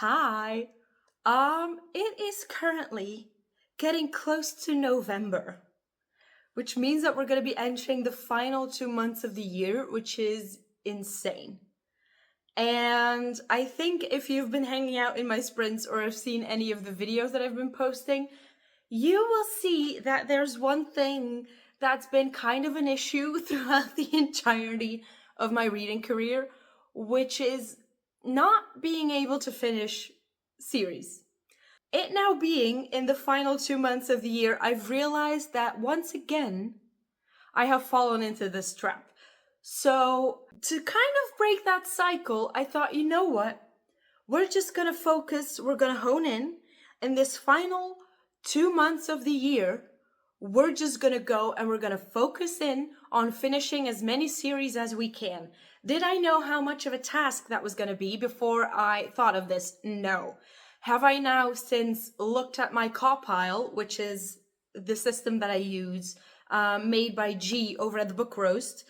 Hi. It is currently getting close to November, which means that we're going to be entering the final 2 months of the year, which is insane. And I think if you've been hanging out in my sprints or have seen any of the videos that I've been posting, you will see that there's one thing that's been kind of an issue throughout the entirety of my reading career, which is not being able to finish series. It now being in the final 2 months of the year, I've realized that once again, I have fallen into this trap. So, to kind of break that cycle, I thought, you know what? We're just gonna focus, we're gonna hone in this final 2 months of the year. We're just gonna go and we're gonna focus in on finishing as many series as we can. Did I know how much of a task that was gonna be before I thought of this? No. Have I now since looked at my pile, which is the system that I use, made by G over at the Book Roast,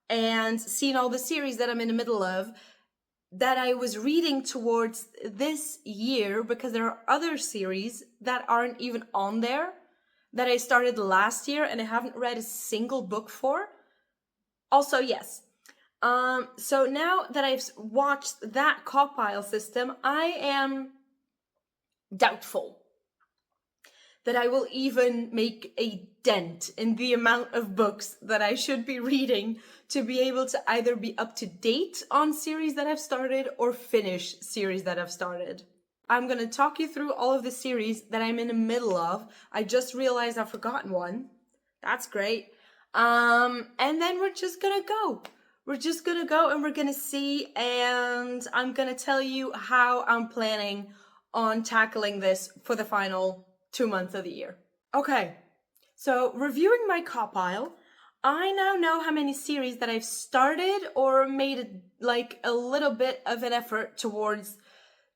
and seen all the series that I'm in the middle of, that I was reading towards this year, because there are other series that aren't even on there that I started last year and I haven't read a single book for. Also, yes. So now that I've watched that pile system, I am doubtful that I will even make a dent in the amount of books that I should be reading to be able to either be up to date on series that I've started or finish series that I've started. I'm going to talk you through all of the series that I'm in the middle of. I just realized I've forgotten one. That's great. And then we're just going to go. We're just going to go and we're going to see, and I'm going to tell you how I'm planning on tackling this for the final 2 months of the year. Okay, so reviewing my pile, I now know how many series that I've started or made a little bit of an effort towards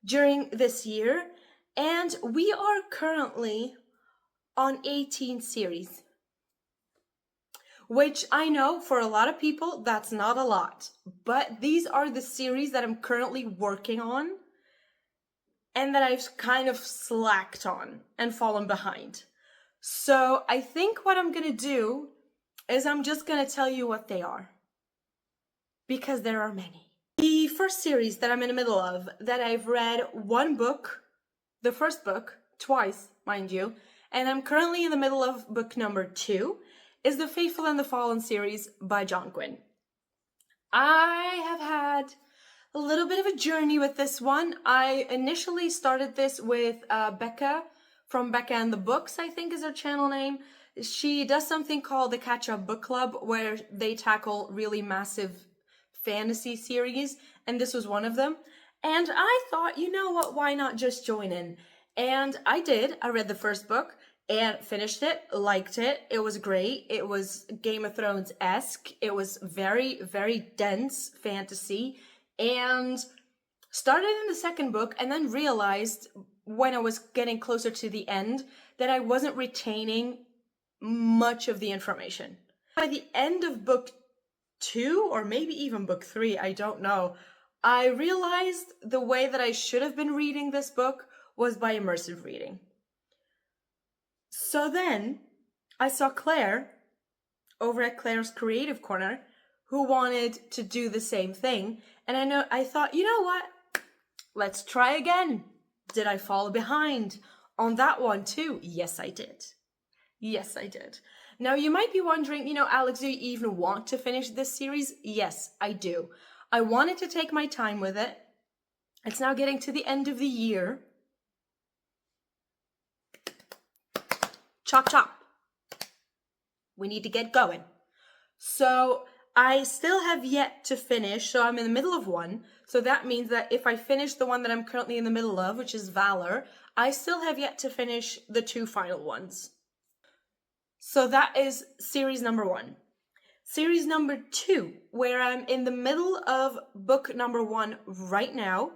during this year, and we are currently on 18 series, which I know for a lot of people that's not a lot, but these are the series that I'm currently working on and that I've kind of slacked on and fallen behind. So I think what I'm gonna do is I'm just gonna tell you what they are, because there are many. The first series that I'm in the middle of, that I've read one book, the first book, twice, mind you, and I'm currently in the middle of book number 2, is The Faithful and the Fallen series by John Gwynne. I have had a little bit of a journey with this one. I initially started this with Becca from Becca and the Books, I think is her channel name. She does something called the Catch Up Book Club, where they tackle really massive fantasy series, and this was one of them. And I thought, you know what, why not just join in? And I did. I read the first book and finished it, liked it. It was great. It was Game of Thrones-esque. It was very, very dense fantasy. And started in the second book and then realized when I was getting closer to the end that I wasn't retaining much of the information. By the end of book 2, or maybe even book 3, I don't know, I realized the way that I should have been reading this book was by immersive reading. So then I saw Claire over at Claire's Creative Corner, who wanted to do the same thing. And I thought, you know what? Let's try again. Did I fall behind on that one too? Yes, I did. Yes, I did. Now, you might be wondering, Alex, do you even want to finish this series? Yes, I do. I wanted to take my time with it. It's now getting to the end of the year. Chop, chop. We need to get going. So I still have yet to finish, so I'm in the middle of one. So that means that if I finish the one that I'm currently in the middle of, which is Valor, I still have yet to finish the 2 final ones. So that is series number 1. Series number 2, where I'm in the middle of book number 1 right now,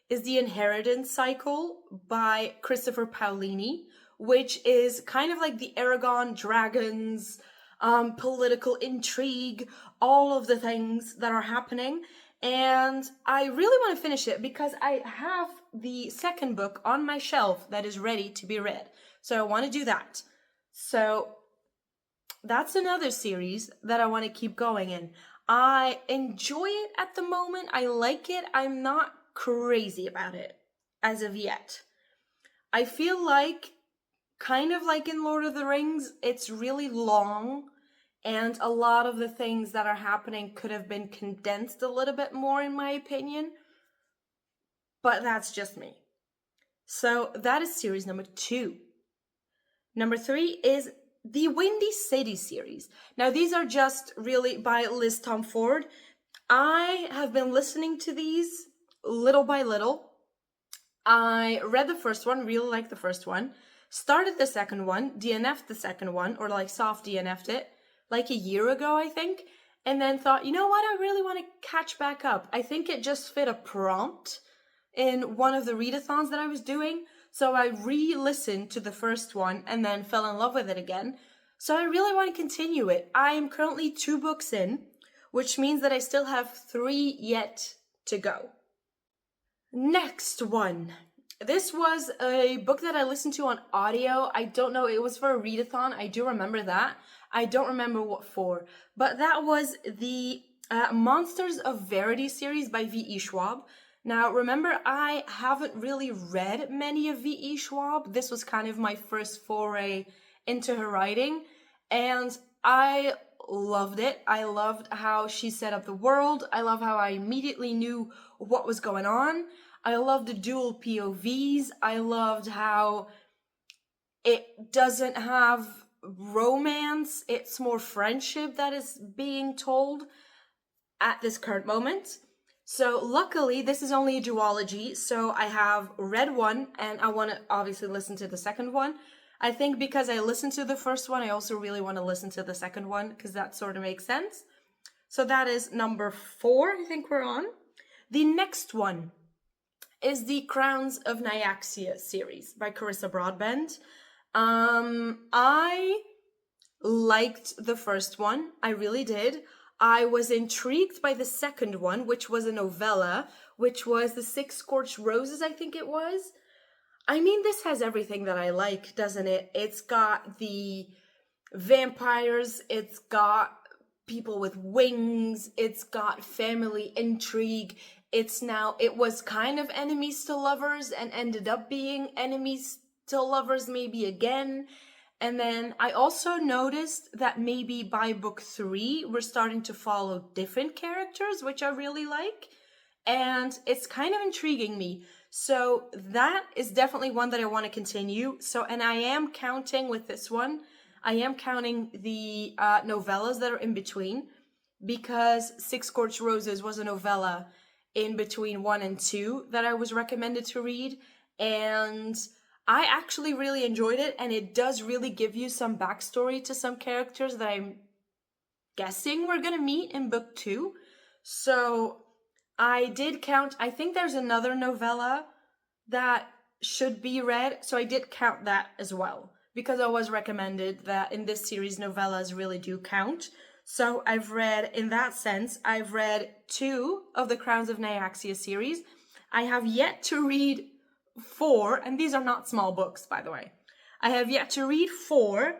is The Inheritance Cycle by Christopher Paolini, which is kind of like the Aragon dragons, political intrigue, all of the things that are happening. And I really want to finish it because I have the second book on my shelf that is ready to be read. So I want to do that. So that's another series that I want to keep going in. I enjoy it at the moment. I like it. I'm not crazy about it as of yet. I feel like, kind of like in Lord of the Rings, it's really long, and a lot of the things that are happening could have been condensed a little bit more, in my opinion. But that's just me. So that is series number 2. Number 3 is the Windy City series. Now, these are just really by Liz Tom Ford. I have been listening to these little by little. I read the first one, really liked the first one. Started the second one, DNF'd the second one, or like soft DNF'd it, like a year ago, I think. And then thought, you know what, I really want to catch back up. I think it just fit a prompt in one of the readathons that I was doing. So I re-listened to the first one and then fell in love with it again. So I really want to continue it. I am currently 2 books in, which means that I still have 3 yet to go. Next one. This was a book that I listened to on audio. I don't know, it was for a readathon. I do remember that. I don't remember what for. But that was the Monsters of Verity series by V.E. Schwab. Now, remember, I haven't really read many of V.E. Schwab. This was kind of my first foray into her writing, and I loved it. I loved how she set up the world. I love how I immediately knew what was going on. I loved the dual POVs. I loved how it doesn't have romance. It's more friendship that is being told at this current moment. So luckily, this is only a duology, so I have read one, and I want to obviously listen to the second one. I think because I listened to the first one, I also really want to listen to the second one, because that sort of makes sense. So that is number 4, I think we're on. The next one is the Crowns of Nyaxia series by Carissa Broadbent. I liked the first one, I really did. I was intrigued by the second one, which was a novella, which was The Six Scorched Roses, I think it was. I mean, this has everything that I like, doesn't it? It's got the vampires, it's got people with wings, it's got family intrigue. It was kind of enemies to lovers and ended up being enemies to lovers maybe again. And then I also noticed that maybe by book 3, we're starting to follow different characters, which I really like. And it's kind of intriguing me. So that is definitely one that I want to continue. So, and I am counting with this one. I am counting the novellas that are in between, because Six Scorched Roses was a novella in between 1 and 2 that I was recommended to read. And I actually really enjoyed it, and it does really give you some backstory to some characters that I'm guessing we're going to meet in book 2. So I did count, I think there's another novella that should be read, so I did count that as well, because I was recommended that in this series novellas really do count. So I've read, in that sense, I've read 2 of the Crowns of Nyaxia series. I have yet to read 4, and these are not small books, by the way. I have yet to read 4,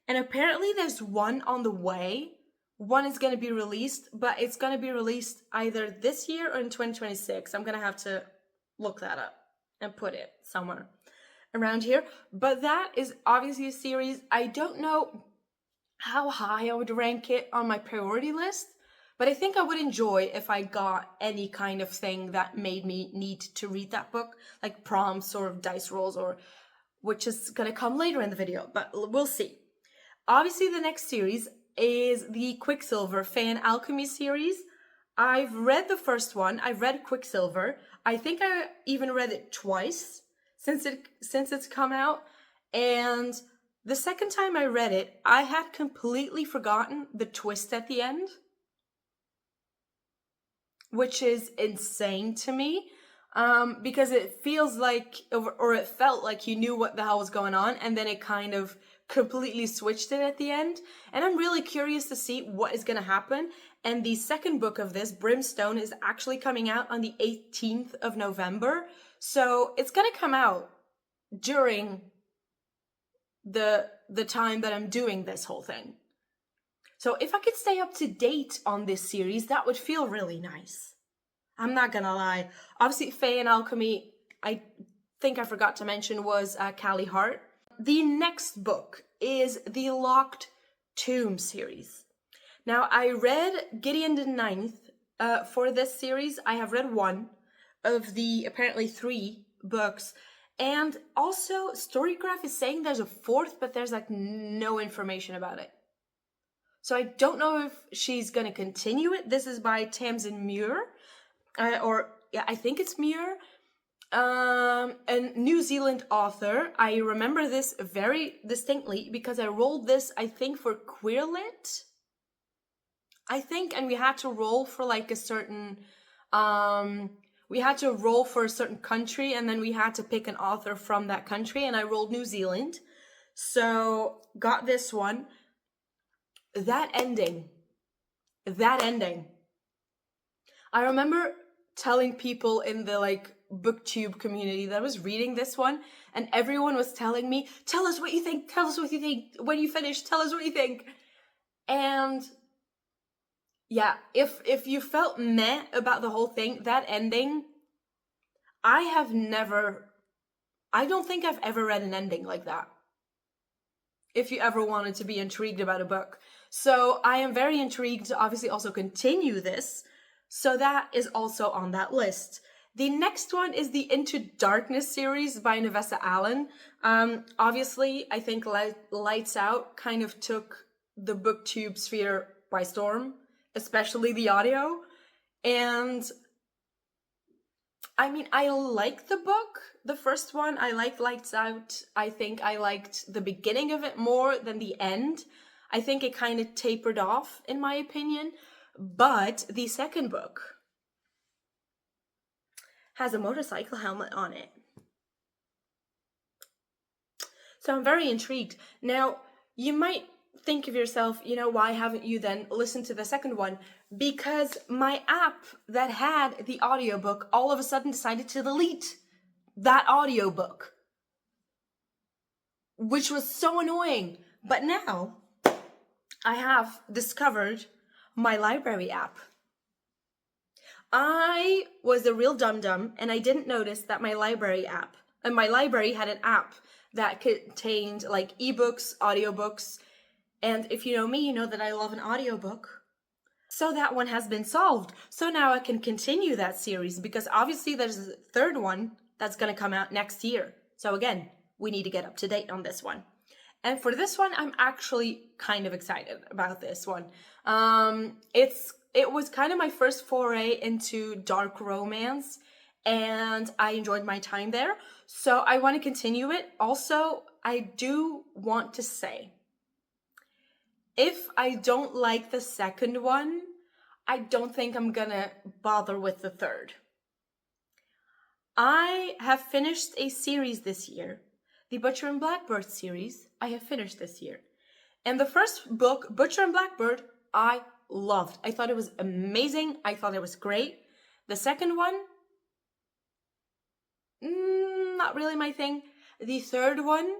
and apparently there's 1 on the way. 1 is going to be released, but it's going to be released either this year or in 2026. I'm going to have to look that up and put it somewhere around here. But that is obviously a series. I don't know how high I would rank it on my priority list, but I think I would enjoy if I got any kind of thing that made me need to read that book, like prompts or dice rolls, or which is going to come later in the video, but we'll see. Obviously, the next series is the Quicksilver Fan Alchemy series. I've read the first one. I've read Quicksilver. I think I even read it twice since it's come out. And the second time I read it, I had completely forgotten the twist at the end, which is insane to me, because it feels like, or it felt like you knew what the hell was going on, and then it kind of completely switched it at the end, and I'm really curious to see what is going to happen. And the second book of this, Brimstone, is actually coming out on the 18th of November, so it's going to come out during the time that I'm doing this whole thing. So if I could stay up to date on this series, that would feel really nice. I'm not gonna lie. Obviously, Fae and Alchemy, I think I forgot to mention, was Callie Hart. The next book is the Locked Tomb series. Now, I read Gideon the Ninth for this series. I have read one of the apparently 3 books. And also, Storygraph is saying there's a 4th, but there's like no information about it. So I don't know if she's going to continue it. This is by Tamsin Muir. I think it's Muir. A New Zealand author. I remember this very distinctly because I rolled this, I think, for Queerlit. I think, and we had to roll for like a certain... we had to roll for a certain country, and then we had to pick an author from that country, and I rolled New Zealand. So, got this one. That ending. I remember telling people in the like booktube community that I was reading this one, and everyone was telling me, tell us what you think, when you finish, tell us what you think. And yeah, if you felt meh about the whole thing, that ending, I don't think I've ever read an ending like that. If you ever wanted to be intrigued about a book. So I am very intrigued to obviously also continue this. So that is also on that list. The next one is the Into Darkness series by Nevessa Allen. Obviously, I think Lights Out kind of took the booktube sphere by storm, especially the audio. And I mean, I like the book. The first one, I liked Lights Out. I think I liked the beginning of it more than the end. I think it kind of tapered off, in my opinion. But the second book has a motorcycle helmet on it. So I'm very intrigued. Now, you might think of yourself, why haven't you then listened to the second one? Because my app that had the audiobook all of a sudden decided to delete that audiobook, which was so annoying. But now I have discovered my library app. I was a real dum-dum and I didn't notice that my library had an app that contained like ebooks, audiobooks, and if you know me, you know that I love an audiobook. So that one has been solved. So now I can continue that series because obviously there's a third one that's going to come out next year. So again, we need to get up to date on this one. And for this one, I'm actually kind of excited about this one. It was kind of my first foray into dark romance, and I enjoyed my time there. So I want to continue it. Also, I do want to say, if I don't like the second one, I don't think I'm gonna bother with the third. I have finished a series this year. The Butcher and Blackbird series, I have finished this year. And the first book, Butcher and Blackbird, I loved. I thought it was amazing. I thought it was great. The second one, not really my thing. The third one,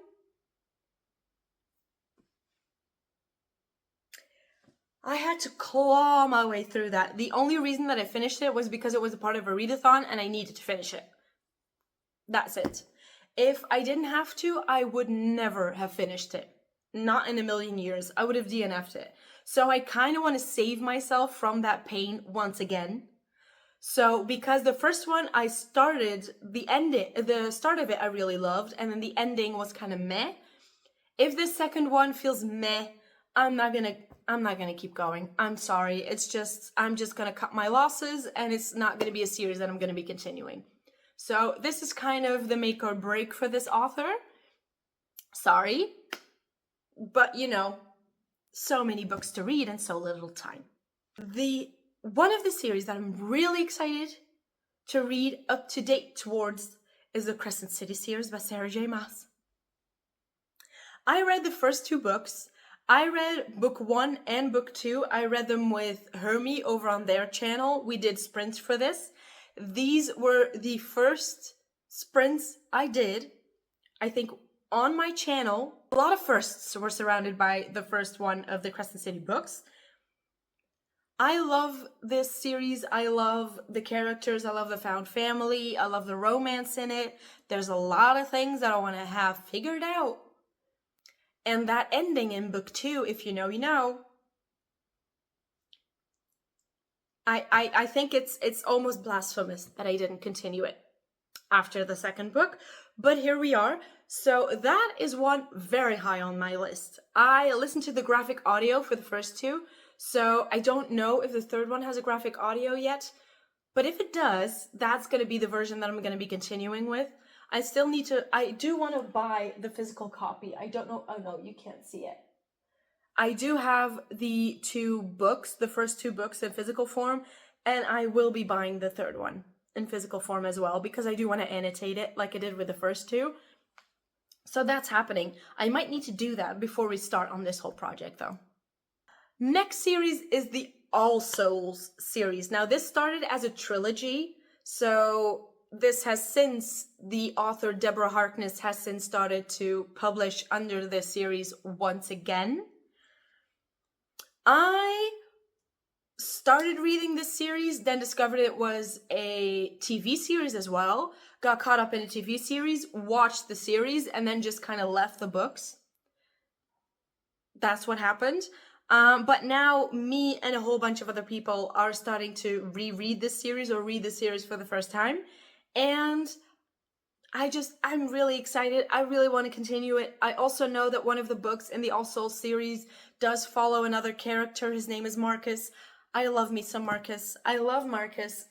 I had to claw my way through that. The only reason that I finished it was because it was a part of a readathon and I needed to finish it. That's it. If I didn't have to, I would never have finished it. Not in a million years. I would have DNF'd it. So I kind of want to save myself from that pain once again. So because the first one I started, the start of it I really loved, and then the ending was kind of meh. If the second one feels meh, I'm not gonna keep going. I'm sorry. I'm just gonna cut my losses, and it's not gonna be a series that I'm gonna be continuing. So this is kind of the make or break for this author. Sorry. But so many books to read and so little time. One of the series that I'm really excited to read up to date towards is the Crescent City series by Sarah J. Maas. I read the first two books. I read book 1 and book 2. I read them with Hermie over on their channel. We did sprints for this. These were the first sprints I did, I think, on my channel. A lot of firsts were surrounded by the first one of the Crescent City books. I love this series. I love the characters. I love the found family. I love the romance in it. There's a lot of things that I want to have figured out. And that ending in book 2, if you know, you know. I think it's almost blasphemous that I didn't continue it after the second book, but here we are. So that is one very high on my list. I listened to the graphic audio for the first two, so I don't know if the third one has a graphic audio yet, but if it does, that's going to be the version that I'm going to be continuing with. I do want to buy the physical copy. I don't know, oh no, you can't see it. I do have the two books, the first two books in physical form, and I will be buying the third one in physical form as well, because I do want to annotate it like I did with the first two. So that's happening. I might need to do that before we start on this whole project though. Next series is the All Souls series. Now this started as a trilogy, so this has since, the author Deborah Harkness has since started to publish under this series once again. I started reading this series, then discovered it was a TV series as well, got caught up in a TV series, watched the series, and then just kind of left the books. That's what happened. But now me and a whole bunch of other people are starting to reread this series or read the series for the first time. And I'm really excited. I really want to continue it. I also know that one of the books in the All Souls series does follow another character. His name is Marcus. I love me some Marcus. I love Marcus.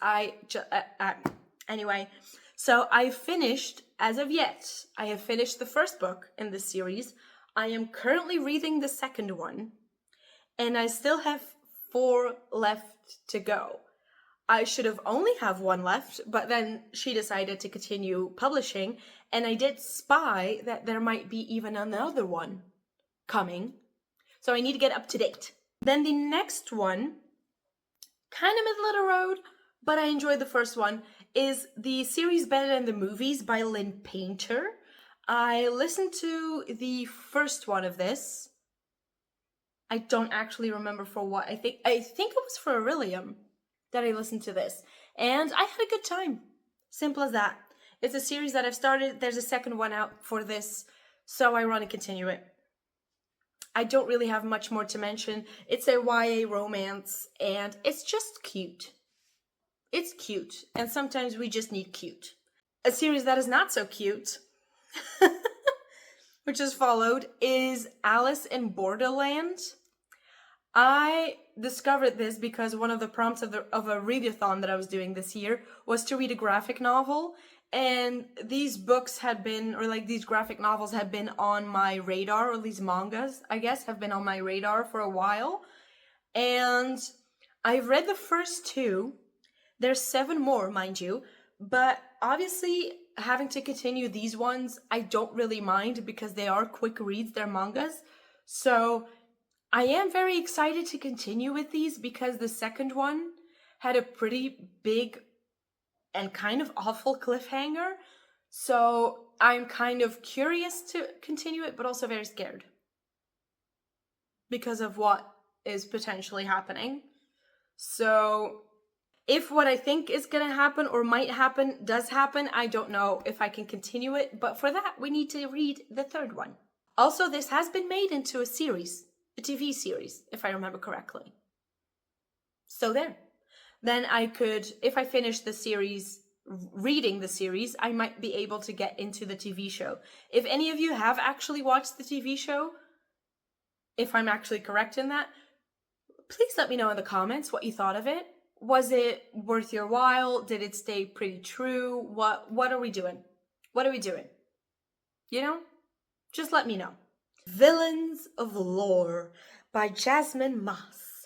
Anyway, so I finished, as of yet, I have finished the first book in this series. I am currently reading the second one, and I still have 4 left to go. I should have only have 1 left, but then she decided to continue publishing, and I did spy that there might be even another one coming. So I need to get up to date. Then the next one, kind of middle of the road, but I enjoyed the first one, is the series Better Than the Movies by Lynn Painter. I listened to the first one of this. I don't actually remember for what. I think it was for Aurelium that I listened to this, and I had a good time. Simple as that. It's a series that I've started. There's a second one out for this, so I want to continue it. I don't really have much more to mention. It's a YA romance, and it's just cute. It's cute, and sometimes we just need cute. A series that is not so cute, which has followed, is Alice in Borderland. I discovered this because one of the prompts of a readathon that I was doing this year was to read a graphic novel, and these books had been, or like these graphic novels had been on my radar, or these mangas, I guess, have been on my radar for a while, and I've read the first 2. There's 7 more, mind you, but obviously having to continue these ones, I don't really mind because they are quick reads, they're mangas, so I am very excited to continue with these because the second one had a pretty big and kind of awful cliffhanger. So I'm kind of curious to continue it, but also very scared because of what is potentially happening. So if what I think is going to happen or might happen does happen, I don't know if I can continue it. But for that, we need to read the third one. Also, this has been made into a series. A TV series, if I remember correctly. So then I could, if I finish the series, reading the series, I might be able to get into the TV show. If any of you have actually watched the TV show, if I'm actually correct in that, please let me know in the comments what you thought of it. Was it worth your while? Did it stay pretty true? What are we doing? What are we doing? You know? Just let me know. Villains of Lore by Jasmine Moss.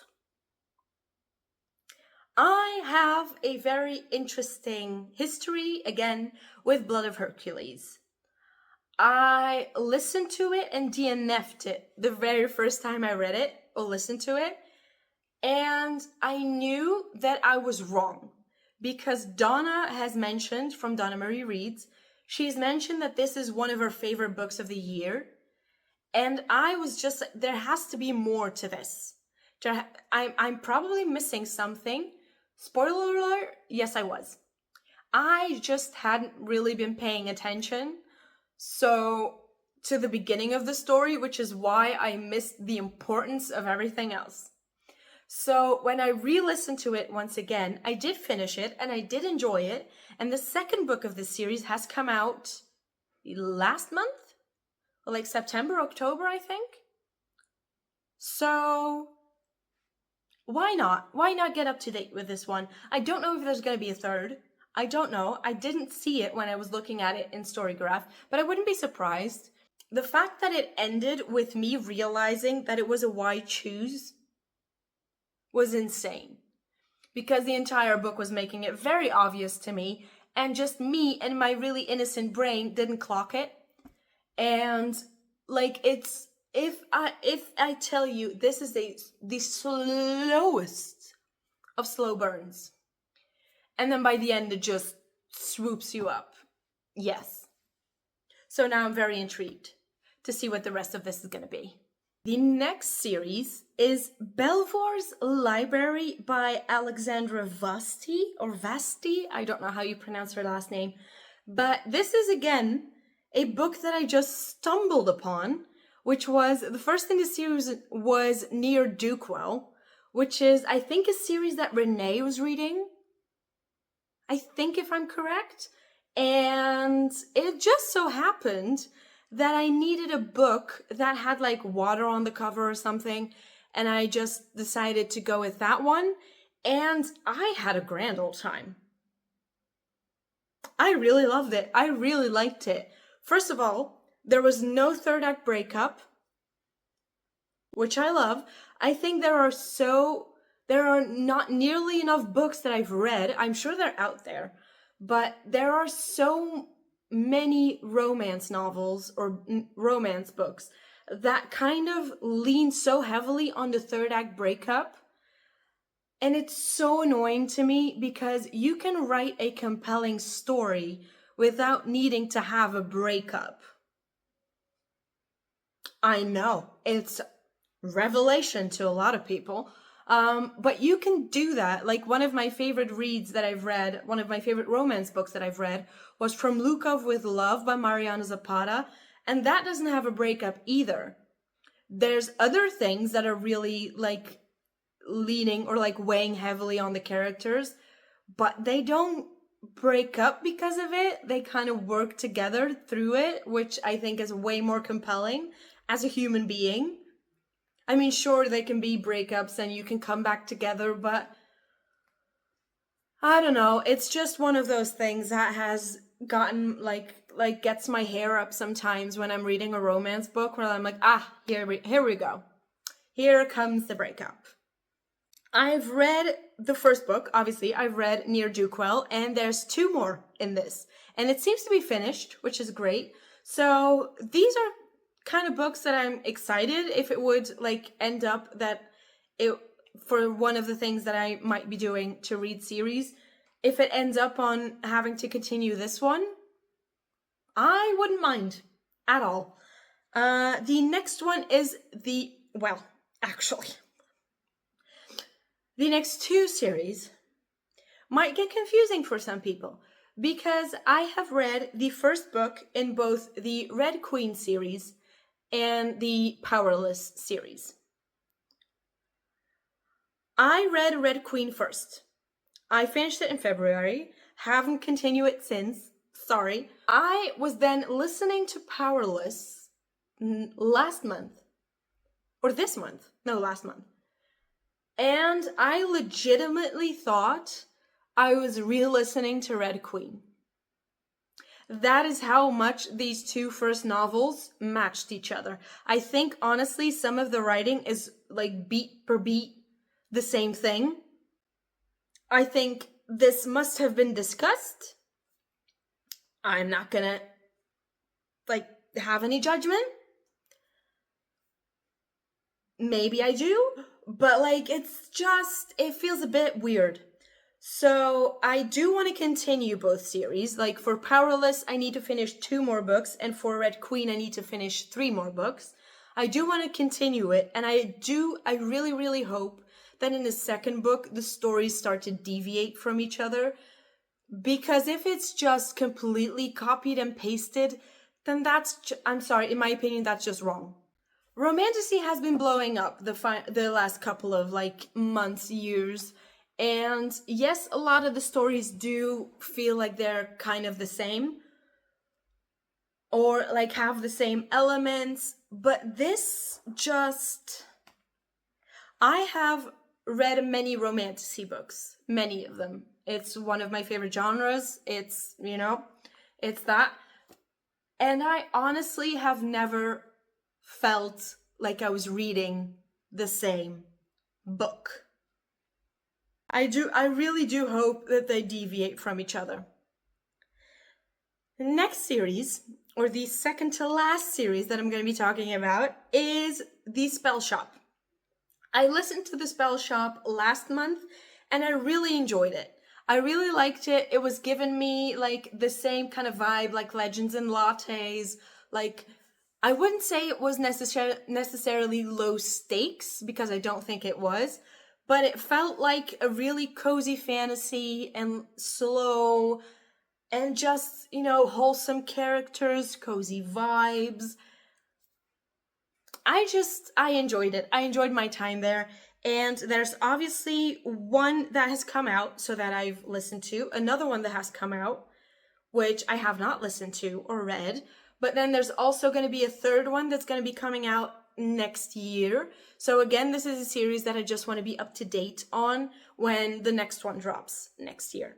I have a very interesting history, again, with Blood of Hercules. I listened to it and DNF'd it the very first time I read it or listened to it. And I knew that I was wrong because Donna has mentioned, from Donna Marie Reads, she's mentioned that this is one of her favorite books of the year. And I was just, there has to be more to this. I'm probably missing something. Spoiler alert, yes, I was. I just hadn't really been paying attention. So, to the beginning of the story, which is why I missed the importance of everything else. So when I re-listened to it once again, I did finish it and I did enjoy it. And the second book of this series has come out last month, like September, October, I think. So why not? Why not get up to date with this one? I don't know if there's going to be a third. I don't know. I didn't see it when I was looking at it in Storygraph, but I wouldn't be surprised. The fact that it ended with me realizing that it was a why choose was insane, because the entire book was making it very obvious to me, and just me and my really innocent brain didn't clock it. And like, it's, if I tell you this is the slowest of slow burns, and then by the end it just swoops you up. Yes. So now I'm very intrigued to see what the rest of this is going to be. The next series is Belvoir's Library by Alexandra Vasti, or Vasti, I don't know how you pronounce her last name, but this is again a book that I just stumbled upon, which was, the first in the series was Near Dukewell, which is, I think, a series that Renee was reading, I think, if I'm correct, and it just so happened that I needed a book that had like water on the cover or something, and I just decided to go with that one, and I had a grand old time. I really loved it. I really liked it. First of all, there was no third act breakup, which I love. I think there are not nearly enough books that I've read. I'm sure they're out there, but there are so many romance novels or romance books that kind of lean so heavily on the third act breakup. And it's so annoying to me because you can write a compelling story without needing to have a breakup. I know, it's revelation to a lot of people. But you can do that. Like, one of my favorite reads that I've read, one of my favorite romance books that I've read, was From Lukov with Love by Mariana Zapata, and that doesn't have a breakup either. There's other things that are really like leaning or like weighing heavily on the characters, but they don't break up because of it. They kind of work together through it, which I think is way more compelling as a human being. I mean, sure, they can be breakups and you can come back together, but I don't know. It's just one of those things that has gotten like gets my hair up sometimes when I'm reading a romance book, where I'm like, here we go. Here comes the breakup. I've read the first book, obviously. I've read Near Dukewell, and there's 2 more in this. And it seems to be finished, which is great. So these are kind of books that I'm excited if it would like end up that it, for one of the things that I might be doing to read series, if it ends up on having to continue this one, I wouldn't mind at all. The next one is the next 2 series might get confusing for some people, because I have read the first book in both the Red Queen series and the Powerless series. I read Red Queen first. I finished it in February, haven't continued it since, sorry. I was then listening to Powerless last month. Or this month. No, last month. And I legitimately thought I was re-listening to Red Queen. That is how much these 2 first novels matched each other. I think, honestly, some of the writing is like beat per beat the same thing. I think this must have been discussed. I'm not gonna like have any judgment? Maybe I do, but like it feels a bit weird. So I do want to continue both series. Like for Powerless, I need to finish 2 more books, and for Red Queen, I need to finish 3 more books. I do want to continue it, and I really, really hope that in the second book, the stories start to deviate from each other. Because if it's just completely copied and pasted, then I'm sorry, in my opinion, that's just wrong. Romantasy has been blowing up the last couple of like months, years. And yes, a lot of the stories do feel like they're kind of the same or like have the same elements, but this just... I have read many romantasy books, many of them. It's one of my favorite genres. It's that. And I honestly have never felt like I was reading the same book. I really do hope that they deviate from each other. The next series, or the second to last series that I'm going to be talking about, is The Spell Shop. I listened to The Spell Shop last month and I really enjoyed it. I really liked it. It was giving me like the same kind of vibe like Legends and Lattes. Like, I wouldn't say it was necessarily low stakes, because I don't think it was, but it felt like a really cozy fantasy and slow and just, wholesome characters, cozy vibes. I enjoyed it. I enjoyed my time there. And there's obviously one that has come out, so that I've listened to, another one that has come out, which I have not listened to or read. But then there's also going to be a third one that's going to be coming out next year. So again, this is a series that I just want to be up to date on when the next one drops next year.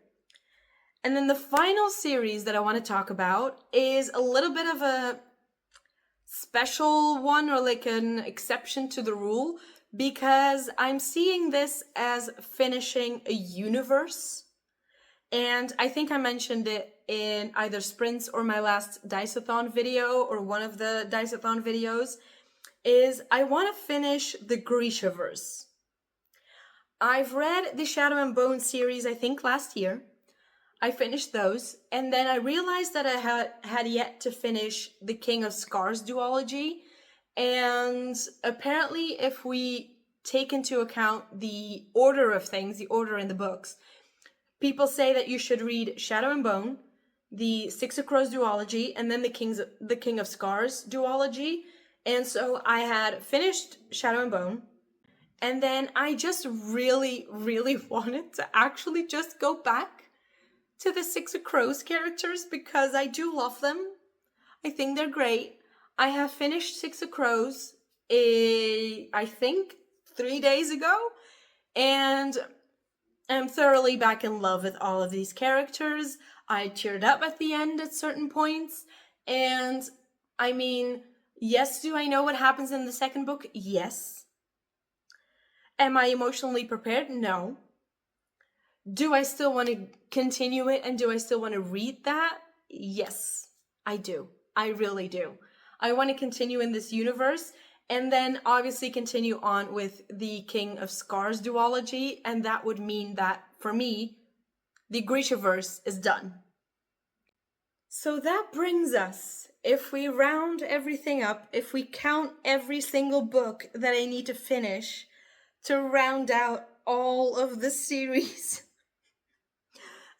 And then the final series that I want to talk about is a little bit of a special one, or like an exception to the rule, because I'm seeing this as finishing a universe. And I think I mentioned it in either Sprints or my last Dice-a-thon video, or one of the Dice-a-thon videos, is I want to finish the Grishaverse. I've read the Shadow and Bone series, I think last year. I finished those, and then I realized that I had yet to finish the King of Scars duology, and apparently if we take into account the order of things, the order in the books, people say that you should read Shadow and Bone, the Six of Crows duology, and then the King of Scars duology. And so I had finished Shadow and Bone, and then I just really, really wanted to actually just go back to the Six of Crows characters, because I do love them. I think they're great. I have finished Six of Crows, I think 3 days ago, and I'm thoroughly back in love with all of these characters. I teared up at the end at certain points, and I mean, yes, do I know what happens in the second book? Yes. Am I emotionally prepared? No. Do I still want to continue it, and do I still want to read that? Yes, I do. I really do. I want to continue in this universe, and then obviously continue on with the King of Scars duology, and that would mean that, for me, the Grishaverse is done. So that brings us, if we round everything up, if we count every single book that I need to finish to round out all of the series,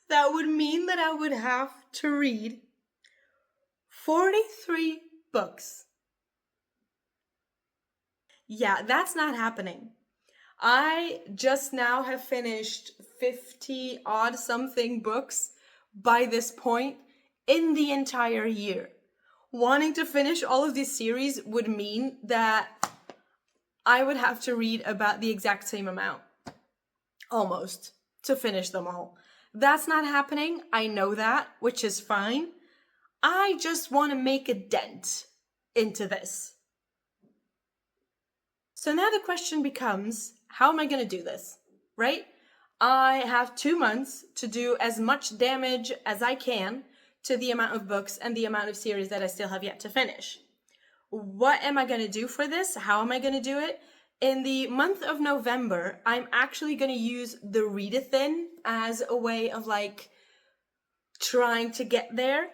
that would mean that I would have to read 43 books. Yeah, that's not happening. I just now have finished 50 odd something books by this point in the entire year. Wanting to finish all of these series would mean that I would have to read about the exact same amount, almost, to finish them all. That's not happening. I know that, which is fine. I just want to make a dent into this. So now the question becomes, how am I going to do this, right? I have 2 months to do as much damage as I can to the amount of books and the amount of series that I still have yet to finish. What am I going to do for this? How am I going to do it? In the month of November, I'm actually going to use the readathon as a way of like trying to get there.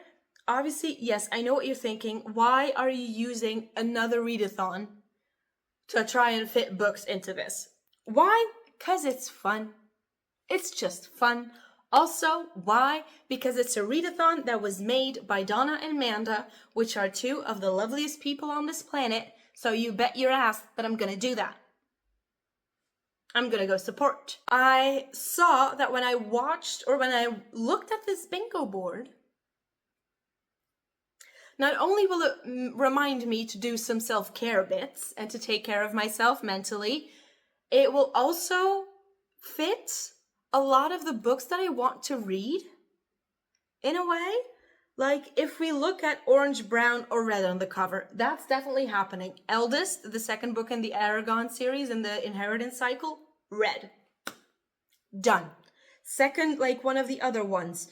Obviously, yes, I know what you're thinking. Why are you using another readathon to try and fit books into this? Why? Because it's fun. It's just fun. Also, why? Because it's a readathon that was made by Donna and Amanda, which are two of the loveliest people on this planet, so you bet your ass that I'm gonna do that. I'm gonna go support. I saw that when I looked at this bingo board, not only will it remind me to do some self-care bits and to take care of myself mentally, it will also fit a lot of the books that I want to read in a way. Like if we look at orange, brown, or red on the cover, that's definitely happening. Eldest, the second book in the Aragon series in the Inheritance Cycle, red. Done. Second, like one of the other ones,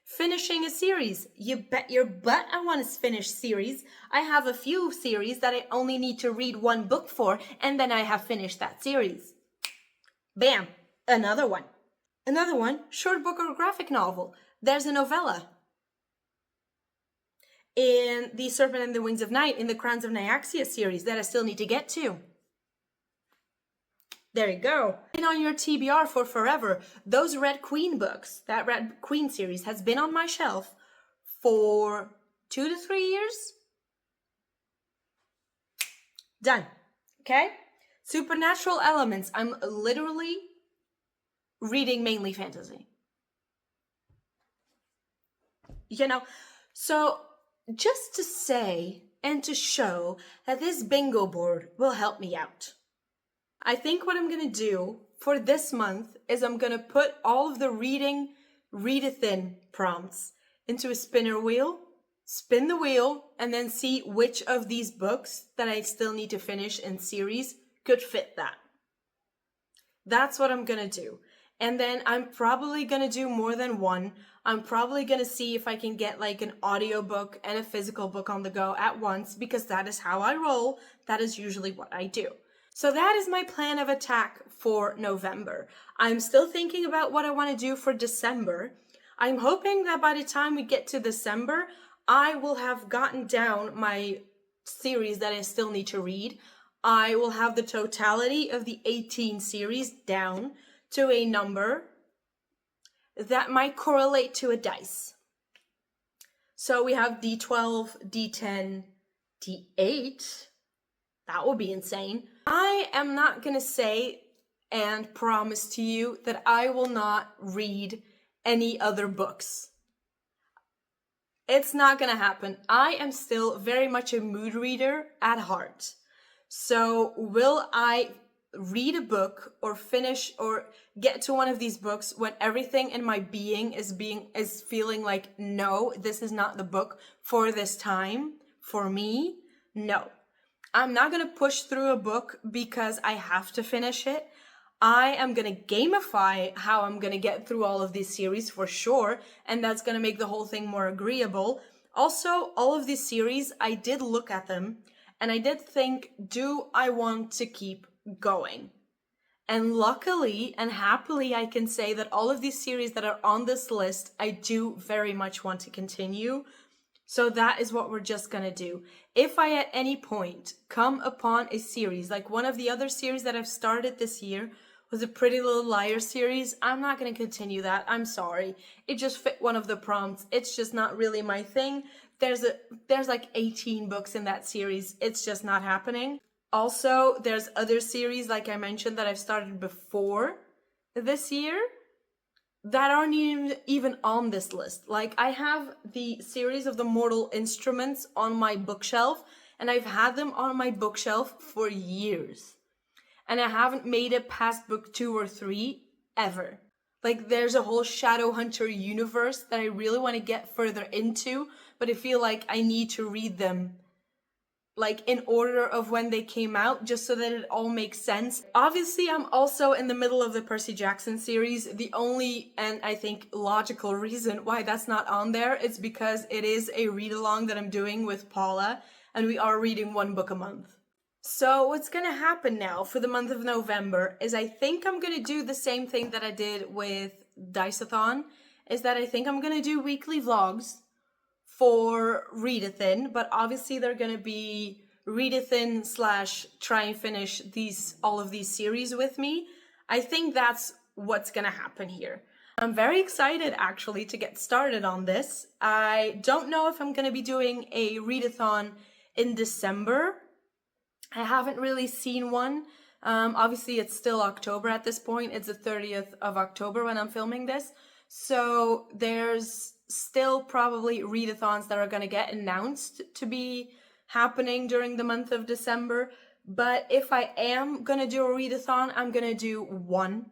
finishing a series. You bet your butt I want to finish series. I have a few series that I only need to read one book for, and then I have finished that series. Bam, another one. Another one, short book or graphic novel. There's a novella. In The Serpent and the Wings of Night, in the Crowns of Nyaxia series that I still need to get to. There you go. Been on your TBR for forever. Those Red Queen books, that Red Queen series has been on my shelf for 2 to 3 years. Done. Okay? Supernatural elements. I'm literally reading mainly fantasy. You know, so just to say and to show that this bingo board will help me out. I think what I'm going to do for this month is I'm going to put all of the readathon prompts into a spinner wheel, spin the wheel, and then see which of these books that I still need to finish in series could fit that. That's what I'm going to do. And then I'm probably going to do more than one. I'm probably going to see if I can get like an audiobook and a physical book on the go at once, because that is how I roll. That is usually what I do. So that is my plan of attack for November. I'm still thinking about what I want to do for December. I'm hoping that by the time we get to December, I will have gotten down my series that I still need to read. I will have the totality of the 18 series down to a number that might correlate to a dice. So we have D12, D10, D8. That would be insane. I am not going to say and promise to you that I will not read any other books. It's not going to happen. I am still very much a mood reader at heart. So will I read a book or finish or get to one of these books when everything in my being is feeling like, no, this is not the book for this time for me? No. I'm not going to push through a book because I have to finish it. I am going to gamify how I'm going to get through all of these series for sure, and that's going to make the whole thing more agreeable. Also, all of these series, I did look at them, and I did think, do I want to keep going? And luckily and happily, I can say that all of these series that are on this list, I do very much want to continue. So that is what we're just gonna do. If I at any point come upon a series, like one of the other series that I've started this year was a Pretty Little Liars series, I'm not gonna continue that. I'm sorry. It just fit one of the prompts. It's just not really my thing. There's like 18 books in that series. It's just not happening. Also, there's other series, like I mentioned, that I've started before this year that aren't even on this list. Like, I have the series of the Mortal Instruments on my bookshelf, and I've had them on my bookshelf for years. And I haven't made it past book 2 or 3 ever. Like, there's a whole Shadowhunter universe that I really want to get further into, but I feel like I need to read them like in order of when they came out, just so that it all makes sense. Obviously, I'm also in the middle of the Percy Jackson series. The only, and I think logical reason why that's not on there is because it is a read-along that I'm doing with Paula, and we are reading one book a month. So what's gonna happen now for the month of November is I think I'm gonna do the same thing that I did with Dice-a-thon, is that I think I'm gonna do weekly vlogs for Readathon, but obviously they're gonna be Readathon / try and finish all of these series with me. I think that's what's gonna happen here. I'm very excited actually to get started on this. I don't know if I'm gonna be doing a Readathon in December. I haven't really seen one. Obviously it's still October at this point. It's the 30th of October when I'm filming this. So there's still probably readathons that are going to get announced to be happening during the month of December. But if I am going to do a readathon, I'm going to do one.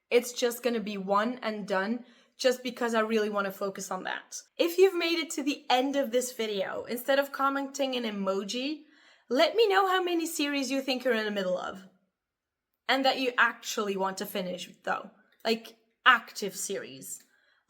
It's just going to be one and done, just because I really want to focus on that. If you've made it to the end of this video, instead of commenting an emoji, let me know how many series you think you're in the middle of. And that you actually want to finish, though. Like, active series.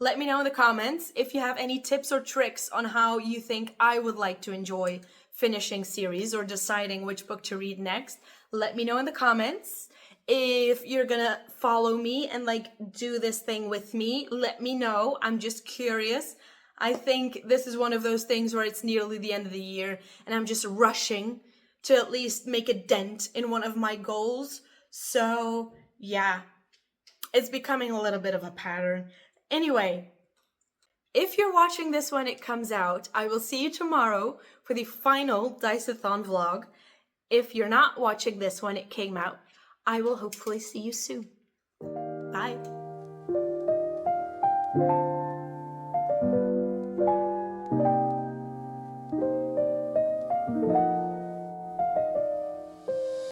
Let me know in the comments if you have any tips or tricks on how you think I would like to enjoy finishing series or deciding which book to read next. Let me know in the comments. If you're gonna follow me and like do this thing with me, let me know. I'm just curious. I think this is one of those things where it's nearly the end of the year and I'm just rushing to at least make a dent in one of my goals. So yeah, it's becoming a little bit of a pattern. Anyway, if you're watching this when it comes out, I will see you tomorrow for the final Dice-a-thon vlog. If you're not watching this when it came out, I will hopefully see you soon. Bye.